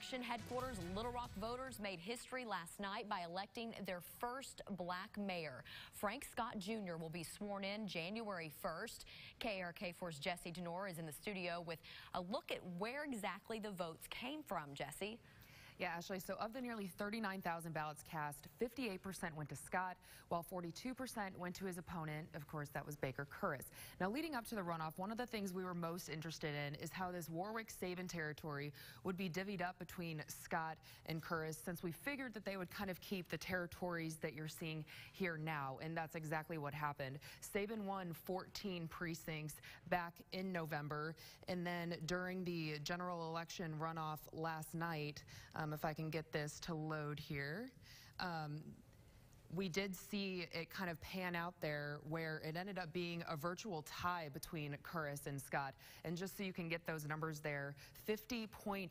election headquarters, Little Rock voters made history last night by electing their first black mayor. Frank Scott Jr. will be sworn in January 1st. KARK4's Jesse Denor is in the studio with a look at where exactly the votes came from. Jesse? Yeah, Ashley, so of the nearly 39,000 ballots cast, 58% went to Scott, while 42% went to his opponent. Of course, that was Baker Curris. Now, leading up to the runoff, one of the things we were most interested in is how this Warwick-Sabin territory would be divvied up between Scott and Curris, since we figured that they would kind of keep the territories that you're seeing here now, and that's exactly what happened. Sabin won 14 precincts back in November, and then during the general election runoff last night, if I can get this to load here. We did see it kind of pan out there where it ended up being a virtual tie between Curris and Scott. And just so you can get those numbers there, 50.3%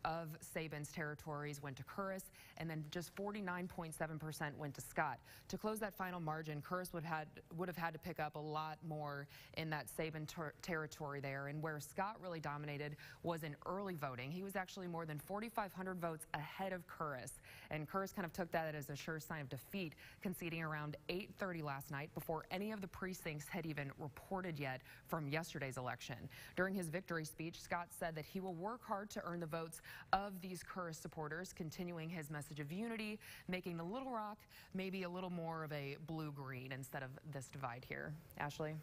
of Sabin's territories went to Curris, and then just 49.7% went to Scott. To close that final margin, Curris would have had to pick up a lot more in that Sabin territory there. And where Scott really dominated was in early voting. He was actually more than 4,500 votes ahead of Curris. And Curris kind of took that as a sure sign of defeat, conceding around 8:30 last night before any of the precincts had even reported yet from yesterday's election. During his victory speech, Scott said that he will work hard to earn the votes of these Curris supporters, continuing his message of unity, making the Little Rock maybe a little more of a blue-green instead of this divide here. Ashley?